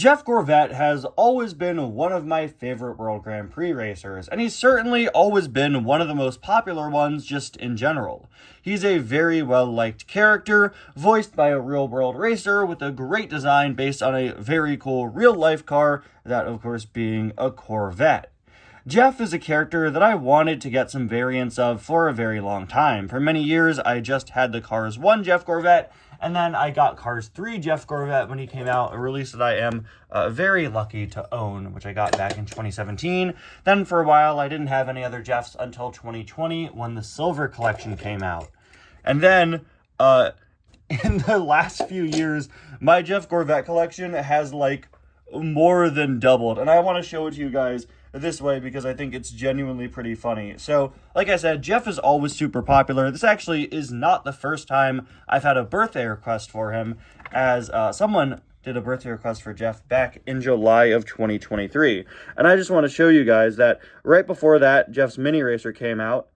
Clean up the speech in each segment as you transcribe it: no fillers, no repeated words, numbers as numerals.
Jeff Gorvete has always been one of my favorite World Grand Prix racers, and he's certainly always been one of the most popular ones just in general. He's a very well-liked character, voiced by a real-world racer with a great design based on a very cool real-life car, that of course being a Corvette. Jeff is a character that I wanted to get some variants of for a very long time. For many years, I just had the Cars 1 Jeff Gorvete, and then I got Cars 3 Jeff Gorvete when he came out, a release that I am very lucky to own, which I got back in 2017. Then for a while, I didn't have any other Jeffs until 2020 when the Silver Collection came out. And then, in the last few years, my Jeff Gorvete collection has, more than doubled. And I want to show it to you guys this way because I think it's genuinely pretty funny. So, like I said, Jeff is always super popular. This actually is not the first time I've had a birthday request for him, as someone did a birthday request for Jeff back in July of 2023. And I just want to show you guys that right before that, Jeff's Mini Racer came out.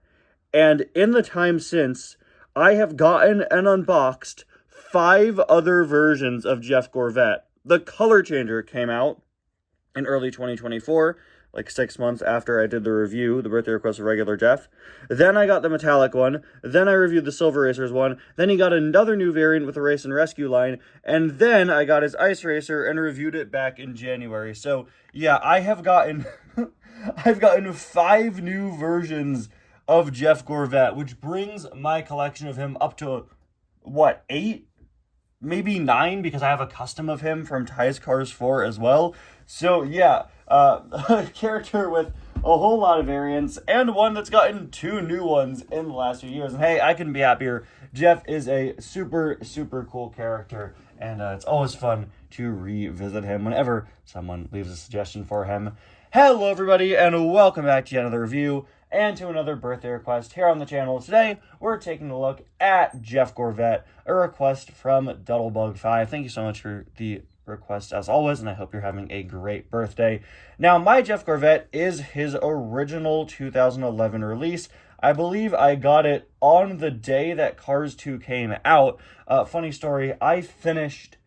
And in the time since, I have gotten and unboxed 5 other versions of Jeff Gorvete. The Color Changer came out in early 2024, like 6 months after I did the review, the birthday request of regular Jeff. Then I got the metallic one. Then I reviewed the Silver Racers one. Then he got another new variant with the Race and Rescue line. And then I got his Ice Racer and reviewed it back in January. So yeah, I have gotten, I've gotten 5 new versions of Jeff Gorvete, which brings my collection of him up to, 8? Maybe 9, because I have a custom of him from Ty's Cars 4 as well. So yeah, a character with a whole lot of variants, and one that's gotten 2 new ones in the last few years. And hey, I couldn't be happier. Jeff is a super, super cool character, and it's always fun to revisit him whenever someone leaves a suggestion for him. Hello everybody, and welcome back to another review and to another birthday request here on the channel. Today, we're taking a look at Jeff Gorvete, a request from Dudlebug5. Thank you so much for the request as always, and I hope you're having a great birthday. Now, my Jeff Gorvete is his original 2011 release. I believe I got it on the day that Cars 2 came out. Funny story, I finished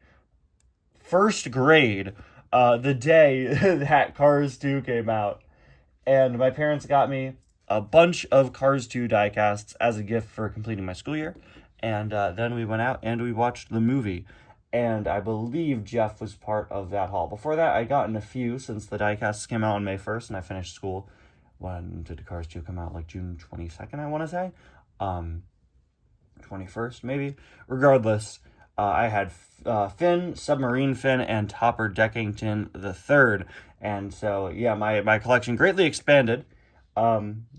first grade the day that Cars 2 came out, and my parents got me a bunch of Cars 2 diecasts as a gift for completing my school year. And then we went out and we watched the movie. And I believe Jeff was part of that haul. Before that, I gotten a few since the diecasts came out on May 1st and I finished school. When did Cars 2 come out? Like June 22nd, I want to say. 21st, maybe. Regardless, I had Finn, Submarine Finn, and Topper Deckington III. And so, yeah, my collection greatly expanded.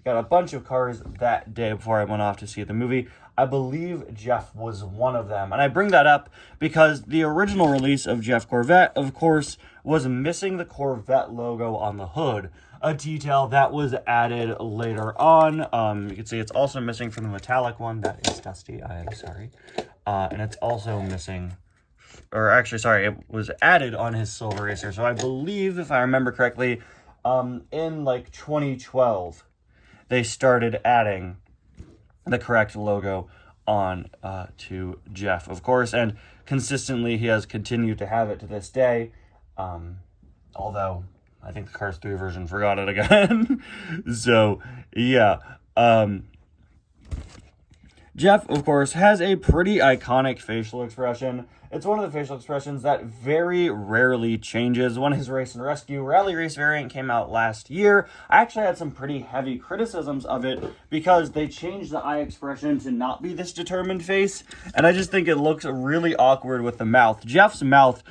Got a bunch of cars that day before I went off to see the movie. I believe Jeff was one of them. And I bring that up because the original release of Jeff Gorvete, of course, was missing the Corvette logo on the hood, a detail that was added later on. You can see it's also missing from the metallic one. That is dusty, I am sorry. And it's also missing, or actually, sorry, it was added on his Silver Racer. So I believe, if I remember correctly, in 2012, they started adding the correct logo on to Jeff, of course, and consistently he has continued to have it to this day, although I think the Cars 3 version forgot it again. So yeah, Jeff, of course, has a pretty iconic facial expression. It's one of the facial expressions that very rarely changes. When his Race and Rescue Rally Race variant came out last year, I actually had some pretty heavy criticisms of it because they changed the eye expression to not be this determined face, and I just think it looks really awkward with the mouth. Jeff's mouth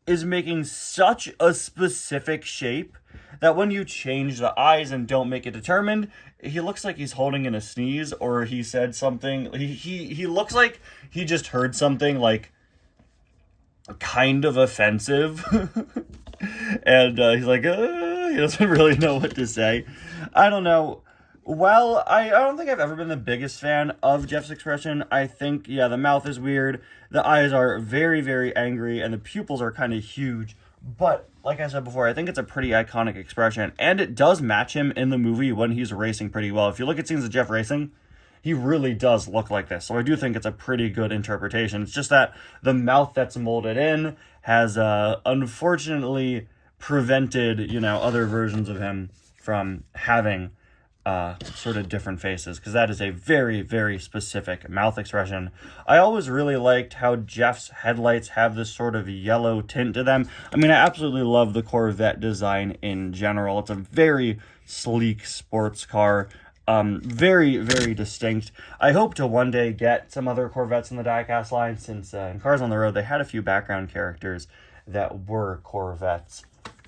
is making such a specific shape that when you change the eyes and don't make it determined, he looks like he's holding in a sneeze, or he said something. He looks like he just heard something kind of offensive. And he's like, he doesn't really know what to say. I don't know. Well, I don't think I've ever been the biggest fan of Jeff's expression. I think, yeah, the mouth is weird. The eyes are very, very angry, and the pupils are kind of huge. But, like I said before, I think it's a pretty iconic expression, and it does match him in the movie when he's racing pretty well. If you look at scenes of Jeff racing, he really does look like this. So I do think it's a pretty good interpretation. It's just that the mouth that's molded in has unfortunately prevented, other versions of him from having sort of different faces, because that is a very, very specific mouth expression. I always really liked how Jeff's headlights have this sort of yellow tint to them. I mean, I absolutely love the Corvette design in general. It's a very sleek sports car. Very, very distinct. I hope to one day get some other Corvettes in the diecast line, since in Cars on the Road, they had a few background characters that were Corvettes.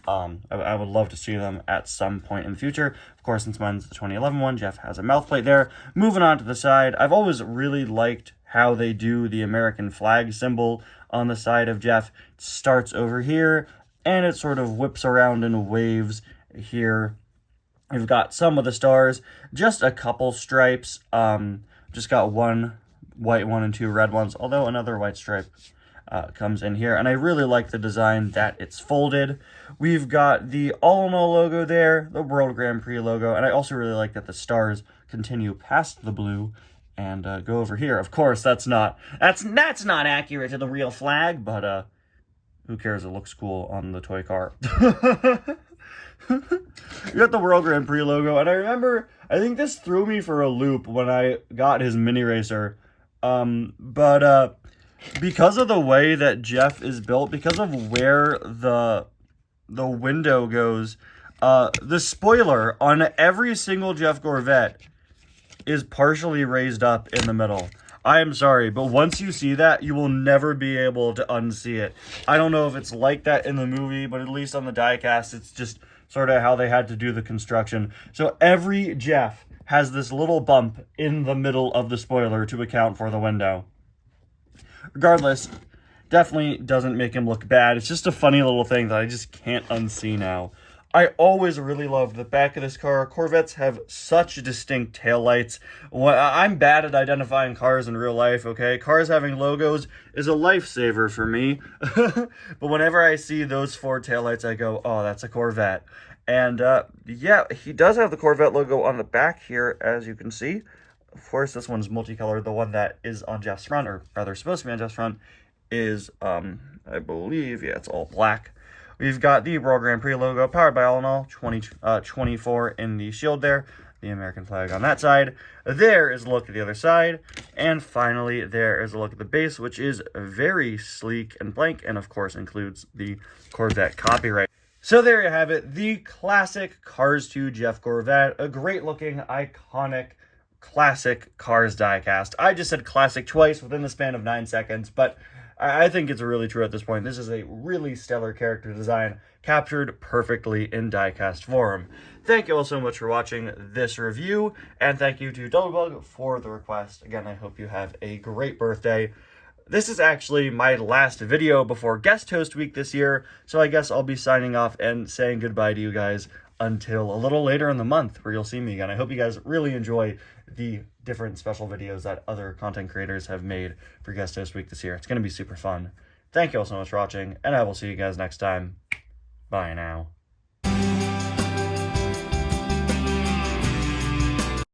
I would love to see them at some point in the future. Of course, since mine's the 2011 one, Jeff has a mouth plate there. Moving on to the side, I've always really liked how they do the American flag symbol on the side of Jeff. It starts over here, and it sort of whips around and waves here. We've got some of the stars, just a couple stripes. Just got one white one and two red ones, although another white stripe comes in here. And I really like the design that it's folded. We've got the All in All logo there, the World Grand Prix logo, and I also really like that the stars continue past the blue and go over here. Of course, that's not accurate to the real flag, but who cares? It looks cool on the toy car. You got the World Grand Prix logo, and I remember, I think this threw me for a loop when I got his mini racer. But because of the way that Jeff is built, because of where the window goes, the spoiler on every single Jeff Gorvette is partially raised up in the middle. I am sorry, but once you see that, you will never be able to unsee it. I don't know if it's like that in the movie, but at least on the diecast, it's just sort of how they had to do the construction. So every Jeff has this little bump in the middle of the spoiler to account for the window. Regardless, definitely doesn't make him look bad. It's just a funny little thing that I just can't unsee now. I always really loved the back of this car. Corvettes have such distinct taillights. I'm bad at identifying cars in real life, okay? Cars having logos is a lifesaver for me. But whenever I see those four taillights, I go, oh, that's a Corvette. And yeah, he does have the Corvette logo on the back here, as you can see. Of course, this one's multicolored. The one that is on Jeff's front, or rather supposed to be on Jeff's front, is, I believe, yeah, it's all black. We've got the World Grand Prix logo, powered by All in All, 24 in the shield there, the American flag on that side. There is a look at the other side, and finally, there is a look at the base, which is very sleek and blank, and of course includes the Corvette copyright. So there you have it, the classic Cars 2 Jeff Gorvette, a great-looking, iconic, classic Cars diecast. I just said classic twice within the span of 9 seconds, but I think it's really true at this point. This is a really stellar character design, captured perfectly in diecast form. Thank you all so much for watching this review, and thank you to Doublebug for the request. Again, I hope you have a great birthday. This is actually my last video before guest host week this year, so I guess I'll be signing off and saying goodbye to you guys until a little later in the month, where you'll see me again. I hope you guys really enjoy the different special videos that other content creators have made for Guest Host Week this year. It's going to be super fun. Thank you all so much for watching, and I will see you guys next time. Bye now.